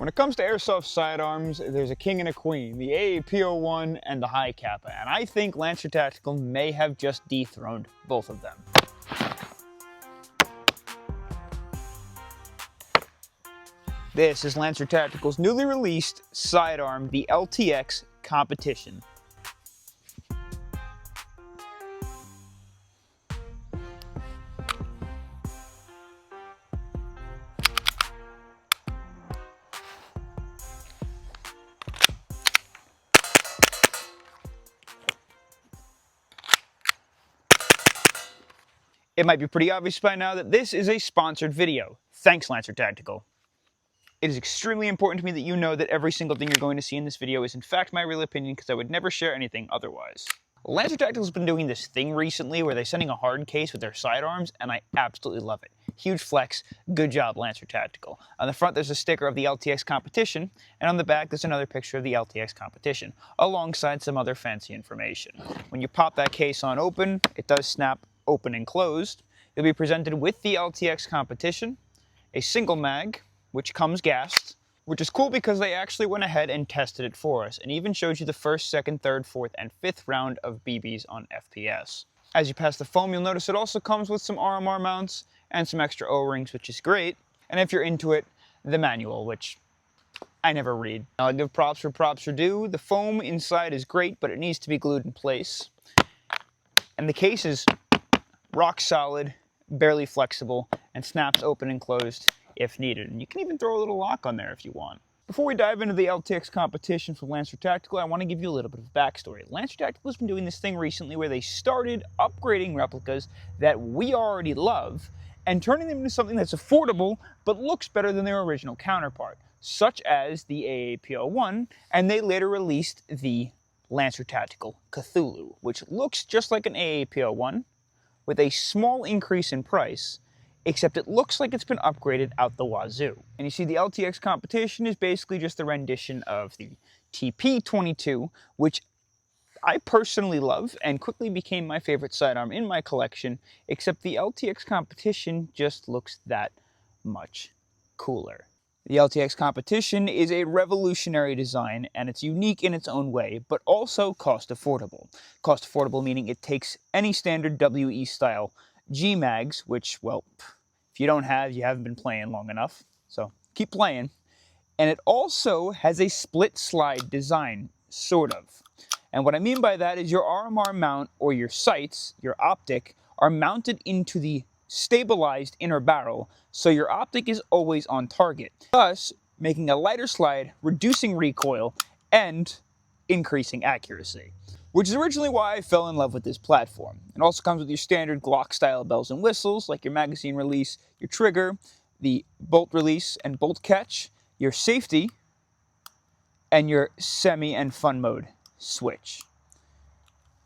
When it comes to airsoft sidearms, there's a king and a queen, the AAP-01 and the High Kappa, and I think Lancer Tactical may have just dethroned both of them. This is Lancer Tactical's newly released sidearm, the LTX Competition. It might be pretty obvious by now that this is a sponsored video. Thanks, Lancer Tactical. It is extremely important to me that you know that every single thing you're going to see in this video is in fact my real opinion, because I would never share anything otherwise. Lancer Tactical's been doing this thing recently where they're sending a hard case with their sidearms, and I absolutely love it. Huge flex. Good job, Lancer Tactical. On the front there's a sticker of the LTX Competition, and on the back there's another picture of the LTX Competition, alongside some other fancy information. When you pop that case on open, it does snap open and closed. You'll be presented with the LTX Competition, a single mag, which comes gassed, which is cool because they actually went ahead and tested it for us, and even showed you the first, second, third, fourth, and fifth round of BBs on FPS. As you pass the foam, you'll notice it also comes with some RMR mounts and some extra O-rings, which is great, and if you're into it, the manual, which I never read. I'll give props where props are due. The foam inside is great, but it needs to be glued in place. And the case is rock solid, barely flexible, and snaps open and closed if needed. And you can even throw a little lock on there if you want. Before we dive into the LTX Competition from Lancer Tactical, I want to give you a little bit of backstory. Lancer Tactical has been doing this thing recently where they started upgrading replicas that we already love and turning them into something that's affordable but looks better than their original counterpart, such as the AAP-01, and they later released the Lancer Tactical Cthulhu, which looks just like an AAP-01, with a small increase in price, except it looks like it's been upgraded out the wazoo. And you see the LTX Competition is basically just a rendition of the TP-22, which I personally love and quickly became my favorite sidearm in my collection, except the LTX Competition just looks that much cooler. The LTX Competition is a revolutionary design, and it's unique in its own way, but also cost affordable. Cost affordable meaning it takes any standard WE style G-mags, which, well, if you don't have, you haven't been playing long enough, so keep playing. And it also has a split slide design, sort of. And what I mean by that is your RMR mount, or your sights, your optic, are mounted into the stabilized inner barrel, so your optic is always on target, thus making a lighter slide, reducing recoil, and increasing accuracy. Which is originally why I fell in love with this platform. It also comes with your standard Glock-style bells and whistles, like your magazine release, your trigger, the bolt release and bolt catch, your safety, and your semi and fun mode switch.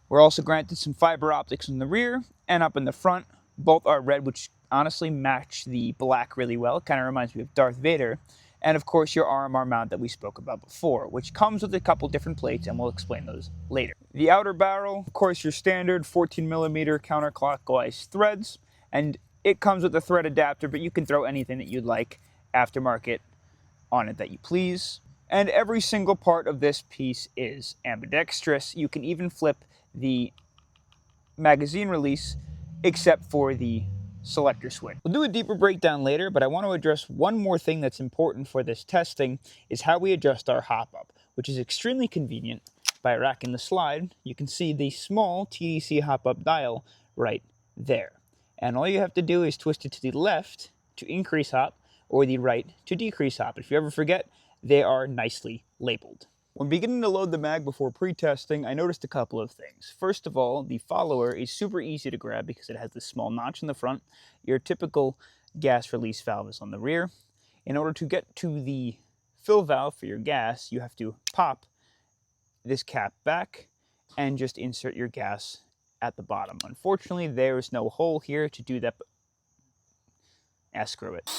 We're also granted some fiber optics in the rear and up in the front. Both are red, which honestly match the black really well. It kind of reminds me of Darth Vader. And of course your RMR mount that we spoke about before, which comes with a couple different plates, and we'll explain those later. The outer barrel, of course, your standard 14mm counterclockwise threads, and it comes with a thread adapter, but you can throw anything that you'd like aftermarket on it that you please. And every single part of this piece is ambidextrous. You can even flip the magazine release, except for the selector switch. We'll do a deeper breakdown later, but I want to address one more thing that's important for this testing, is how we adjust our hop-up, which is extremely convenient. By racking the slide, you can see the small TDC hop-up dial right there. And all you have to do is twist it to the left to increase hop, or the right to decrease hop. If you ever forget, they are nicely labeled. When beginning to load the mag before pre-testing, I noticed a couple of things. First of all, the follower is super easy to grab because it has this small notch in the front. Your typical gas release valve is on the rear. In order to get to the fill valve for your gas, you have to pop this cap back and just insert your gas at the bottom. Unfortunately, there is no hole here to do that, but screw it.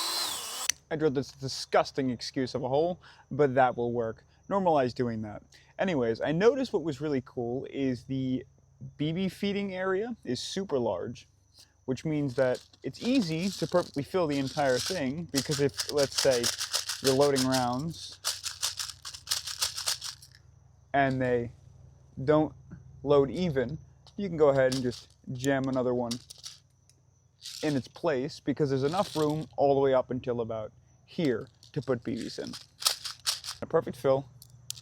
I drew this disgusting excuse of a hole, but that will work. Normalize doing that. Anyways, I noticed what was really cool is the BB feeding area is super large, which means that it's easy to perfectly fill the entire thing, because if, let's say, you're loading rounds and they don't load even, you can go ahead and just jam another one in its place because there's enough room all the way up until about here to put BBs in. A perfect fill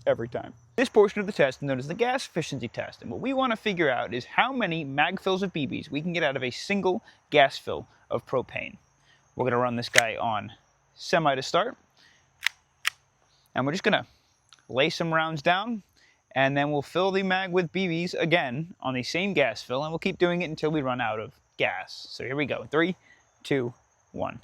every time. This portion of the test is known as the gas efficiency test, and what we want to figure out is how many mag fills of BBs we can get out of a single gas fill of propane. We're going to run this guy on semi to start, and we're just going to lay some rounds down, and then we'll fill the mag with BBs again on the same gas fill, and we'll keep doing it until we run out of gas. So here we go. 3, 2, 1.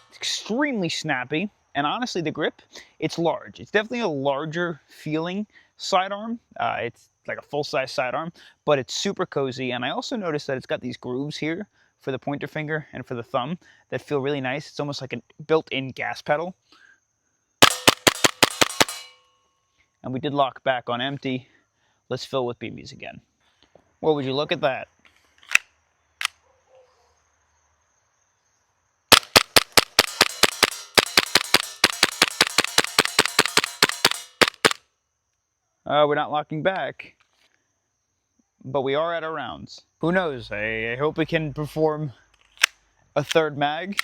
It's extremely snappy, and honestly, the grip, it's large. It's definitely a larger feeling sidearm. It's like a full-size sidearm, but it's super cozy, and I also noticed that it's got these grooves here for the pointer finger and for the thumb that feel really nice. It's almost like a built-in gas pedal. And we did lock back on empty. Let's fill with BBs again. Well, would you look at that? We're not locking back, but we are at our rounds. Who knows? I hope we can perform a third mag.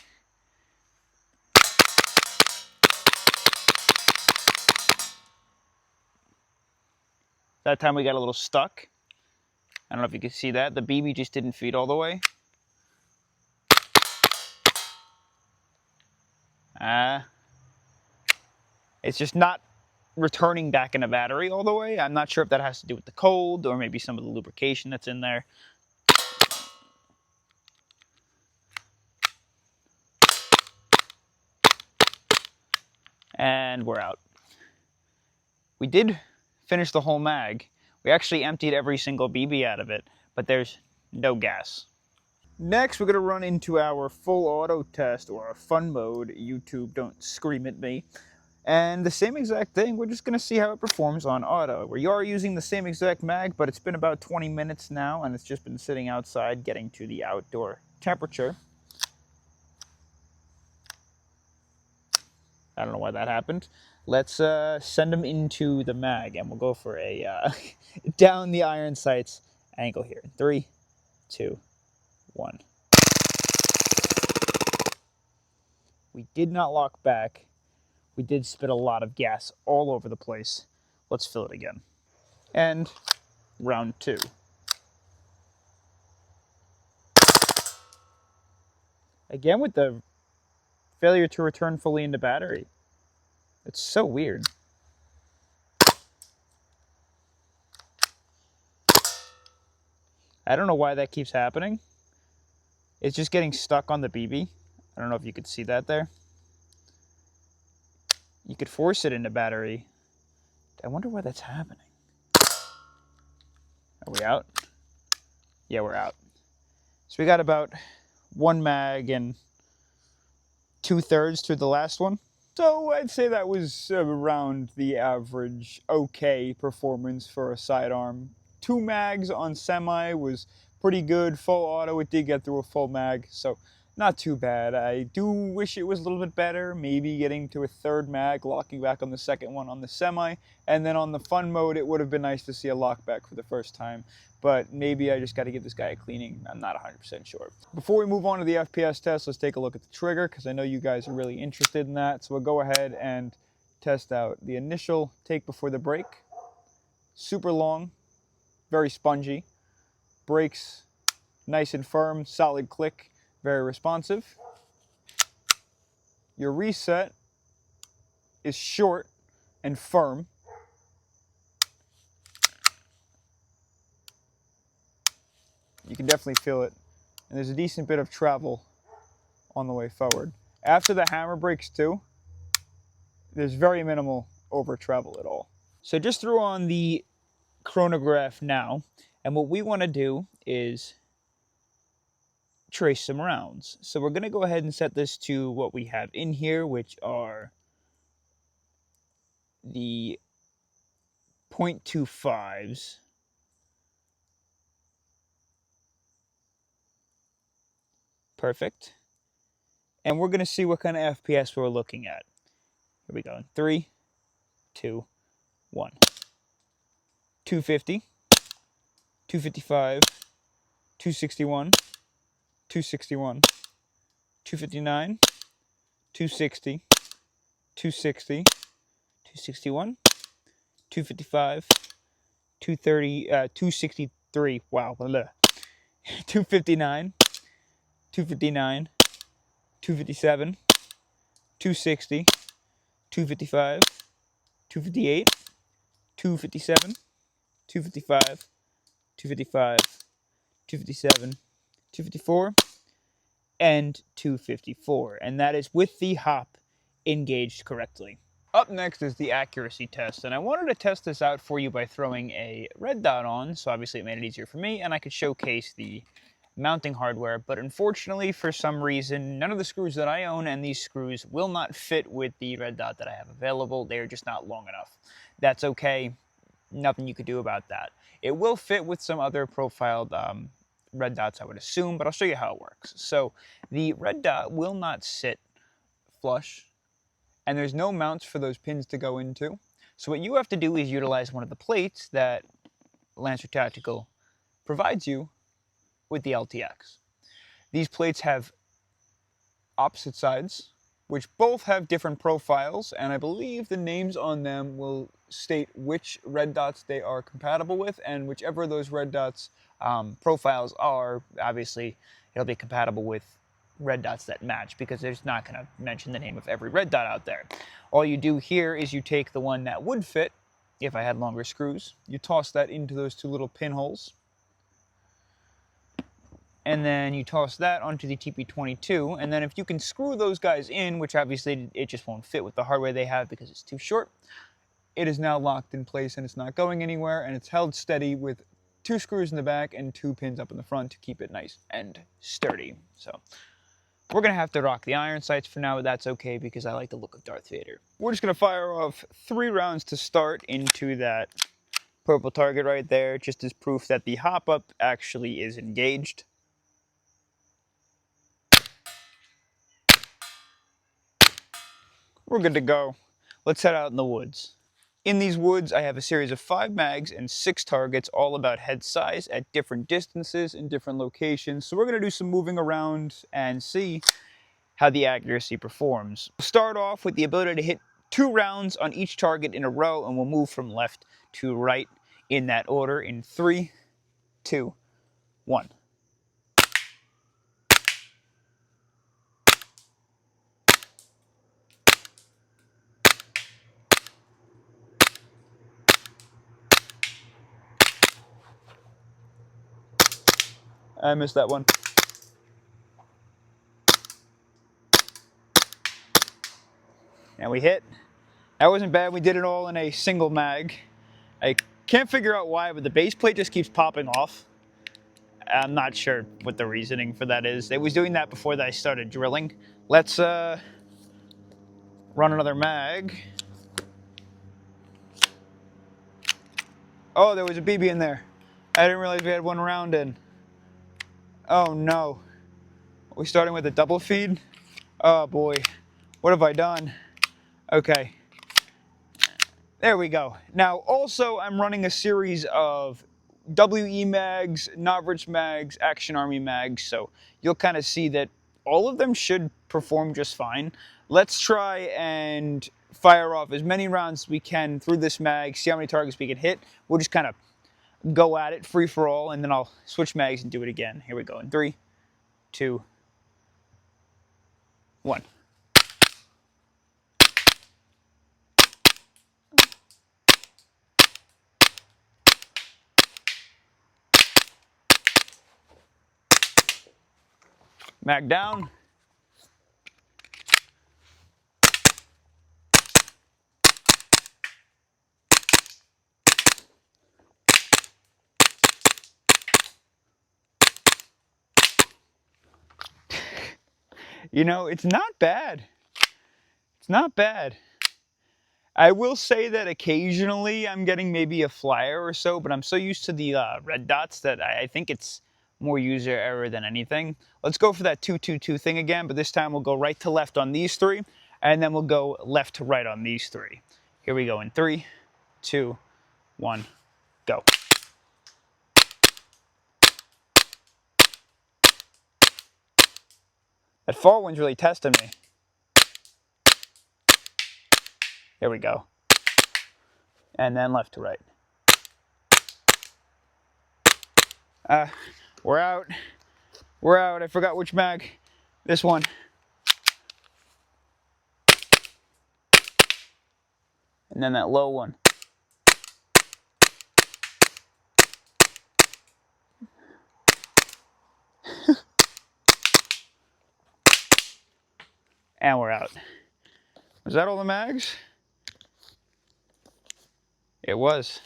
That time we got a little stuck. I don't know if you can see that. The BB just didn't feed all the way. It's just not returning back in a battery all the way. I'm not sure if that has to do with the cold or maybe some of the lubrication that's in there. And we're out. We did finish the whole mag. We actually emptied every single BB out of it, but there's no gas. Next, we're going to run into our full auto test, or our fun mode. YouTube, don't scream at me. And the same exact thing, we're just going to see how it performs on auto. We are using the same exact mag, but it's been about 20 minutes now, and it's just been sitting outside getting to the outdoor temperature. I don't know why that happened. Let's send them into the mag, and we'll go for a down the iron sights angle here. 3, 2, 1. We did not lock back. We did spit a lot of gas all over the place. Let's fill it again. And round 2. Again with the failure to return fully into battery. It's so weird. I don't know why that keeps happening. It's just getting stuck on the BB. I don't know if you could see that there. You could force it into battery. I wonder why that's happening. Are we out? Yeah, we're out. So we got about 1 mag and 2/3 to the last one. So I'd say that was around the average okay performance for a sidearm. 2 mags on semi was pretty good. Full auto, it did get through a full mag, so not too bad. I do wish it was a little bit better, maybe getting to a 3rd mag, locking back on the 2nd one on the semi, and then on the fun mode, it would have been nice to see a lockback for the first time, but maybe I just got to give this guy a cleaning. I'm not 100% sure. Before we move on to the FPS test, let's take a look at the trigger, because I know you guys are really interested in that, so we'll go ahead and test out the initial take before the break. Super long, very spongy, brakes nice and firm, solid click, very responsive. Your reset is short and firm. You can definitely feel it, and there's a decent bit of travel on the way forward. After the hammer brakes too, there's very minimal over travel at all. So just throw on the chronograph now, and what we want to do is trace some rounds. So we're going to go ahead and set this to what we have in here, which are the 0.25s. Perfect. And we're going to see what kind of FPS we're looking at. Here we go. 3, 2, 1. 250, 255, 261, 261, 259, 260, 260, 261, 255, 230, 263, wow, 259, 259, 257, 260, 255, 258, 257, 255, 255, 257, 254, and 254. And that is with the hop engaged correctly. Up next is the accuracy test, and I wanted to test this out for you by throwing a red dot on, so obviously it made it easier for me, and I could showcase the mounting hardware, but unfortunately, for some reason, none of the screws that I own and these screws will not fit with the red dot that I have available. They're just not long enough. That's okay. Nothing you could do about that. It will fit with some other profiled red dots, I would assume, but I'll show you how it works. So the red dot will not sit flush, and there's no mounts for those pins to go into. So what you have to do is utilize one of the plates that Lancer Tactical provides you with the LTX. These plates have opposite sides, which both have different profiles, and I believe the names on them will state which red dots they are compatible with, and whichever those red dots profiles are, obviously it'll be compatible with red dots that match, because there's not going to mention the name of every red dot out there. All you do here is you take the one that would fit, if I had longer screws, you toss that into those two little pinholes, and then you toss that onto the TP22, and then if you can screw those guys in, which obviously it just won't fit with the hardware they have because it's too short, it is now locked in place and it's not going anywhere, and it's held steady with 2 screws in the back and 2 pins up in the front to keep it nice and sturdy. So we're going to have to rock the iron sights for now, but that's okay because I like the look of Darth Vader. We're just going to fire off 3 rounds to start into that purple target right there, just as proof that the hop-up actually is engaged. We're good to go. Let's head out in the woods. In these woods, I have a series of 5 mags and 6 targets, all about head size at different distances in different locations. So we're going to do some moving around and see how the accuracy performs. We'll start off with the ability to hit 2 rounds on each target in a row, and we'll move from left to right in that order in 3, 2, 1. I missed that one. And we hit. That wasn't bad. We did it all in a single mag. I can't figure out why, but the base plate just keeps popping off. I'm not sure what the reasoning for that is. It was doing that before I started drilling. Let's run another mag. Oh, there was a BB in there. I didn't realize we had 1 round in. Oh no. Are we starting with a double feed? Oh boy. What have I done? Okay. There we go. Now also I'm running a series of WE mags, Novrich mags, Action Army mags, so you'll kind of see that all of them should perform just fine. Let's try and fire off as many rounds as we can through this mag, see how many targets we can hit. We'll just kind of go at it free for all, and then I'll switch mags and do it again. Here we go in 3, 2, 1. Mag down. You know, it's not bad. It's not bad. I will say that occasionally I'm getting maybe a flyer or so, but I'm so used to the red dots that I think it's more user error than anything. Let's go for that 2-2-2 thing again, but this time we'll go right to left on these three, and then we'll go left to right on these three. Here we go in 3, 2, 1, go. That far one's really testing me. Here we go. And then left to right. We're out. We're out. I forgot which mag. This one. And then that low one. And we're out. Was that all the mags? It was.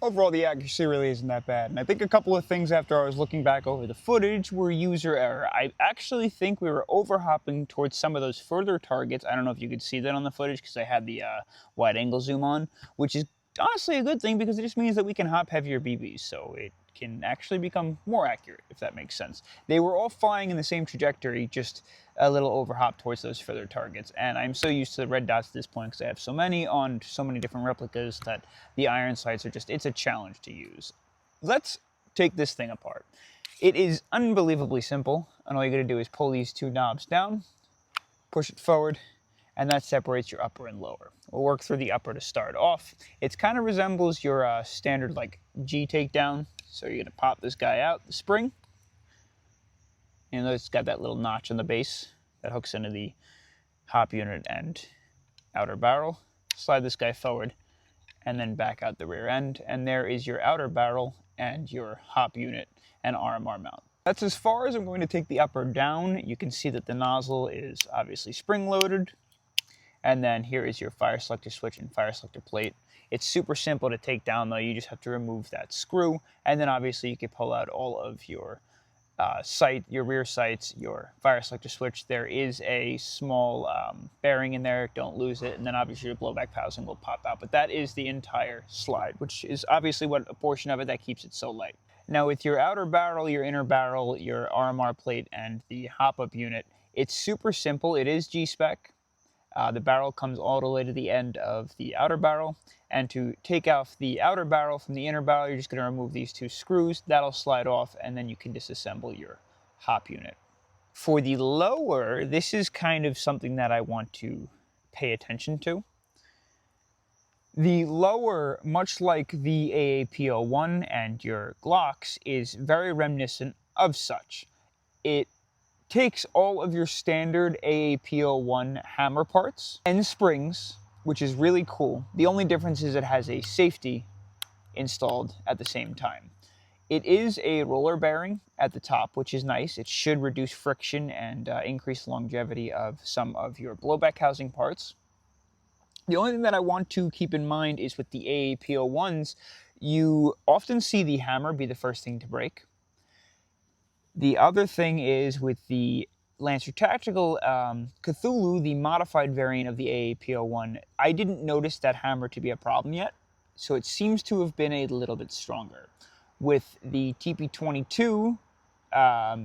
Overall, the accuracy really isn't that bad. And I think a couple of things after I was looking back over the footage were user error. I actually think we were overhopping towards some of those further targets. I don't know if you could see that on the footage because I had the wide angle zoom on, which is honestly a good thing because it just means that we can hop heavier BBs. So it can actually become more accurate, if that makes sense. They were all flying in the same trajectory, just a little overhop towards those further targets. And I'm so used to the red dots at this point because I have so many on so many different replicas that the iron sights are just, it's a challenge to use. Let's take this thing apart. It is unbelievably simple, and all you gotta do is pull these two knobs down, push it forward, and that separates your upper and lower. We'll work through the upper to start off. It kind of resembles your standard like G takedown. So you're gonna pop this guy out, the spring. You know, it's got that little notch on the base that hooks into the hop unit and outer barrel. Slide this guy forward and then back out the rear end. And there is your outer barrel and your hop unit and RMR mount. That's as far as I'm going to take the upper down. You can see that the nozzle is obviously spring loaded. And then here is your fire selector switch and fire selector plate. It's super simple to take down though. You just have to remove that screw. And then obviously you can pull out all of your sight, your rear sights, your fire selector switch. There is a small bearing in there, don't lose it. And then obviously your blowback housing will pop out. But that is the entire slide, which is obviously what a portion of it that keeps it so light. Now with your outer barrel, your inner barrel, your RMR plate, and the hop-up unit, it's super simple. It is G-spec. The barrel comes all the way to the end of the outer barrel. And to take off the outer barrel from the inner barrel, you're just going to remove these two screws. That'll slide off, and then you can disassemble your hop unit. For the lower, this is kind of something that I want to pay attention to. The lower, much like the AAP-01 and your Glocks, is very reminiscent of such. It takes all of your standard AAP-01 hammer parts and springs, which is really cool. The only difference is it has a safety installed at the same time. It is a roller bearing at the top, which is nice. It should reduce friction and increase longevity of some of your blowback housing parts. The only thing that I want to keep in mind is with the AAP-01s, you often see the hammer be the first thing to break. The other thing is with the Lancer Tactical Cthulhu, the modified variant of the AAP-01, I didn't notice that hammer to be a problem yet, so it seems to have been a little bit stronger. With the TP22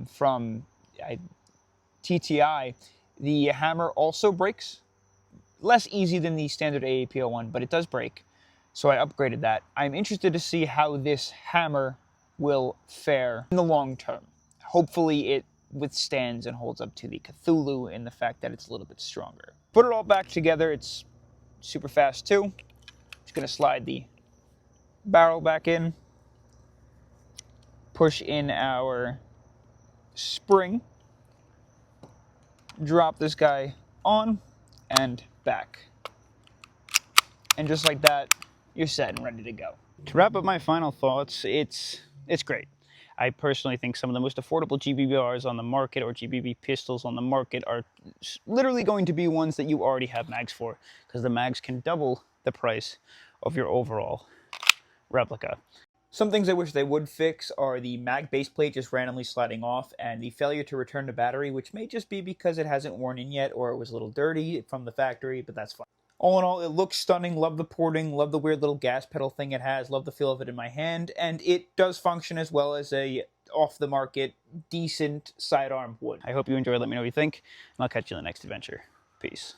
from TTI, the hammer also breaks. Less easy than the standard AAP-01, but it does break, so I upgraded that. I'm interested to see how this hammer will fare in the long term. Hopefully it withstands and holds up to the Cthulhu in the fact that it's a little bit stronger. Put it all back together. It's super fast too. Just gonna slide the barrel back in, push in our spring, drop this guy on and back. And just like that, you're set and ready to go. To wrap up my final thoughts, it's great. I personally think some of the most affordable GBBRs on the market or GBB pistols on the market are literally going to be ones that you already have mags for, because the mags can double the price of your overall replica. Some things I wish they would fix are the mag base plate just randomly sliding off and the failure to return the battery, which may just be because it hasn't worn in yet or it was a little dirty from the factory, but that's fine. All in all, it looks stunning. Love the porting, love the weird little gas pedal thing it has, love the feel of it in my hand, and it does function as well as a off-the-market, decent sidearm would. I hope you enjoyed. Let me know what you think, and I'll catch you in the next adventure. Peace.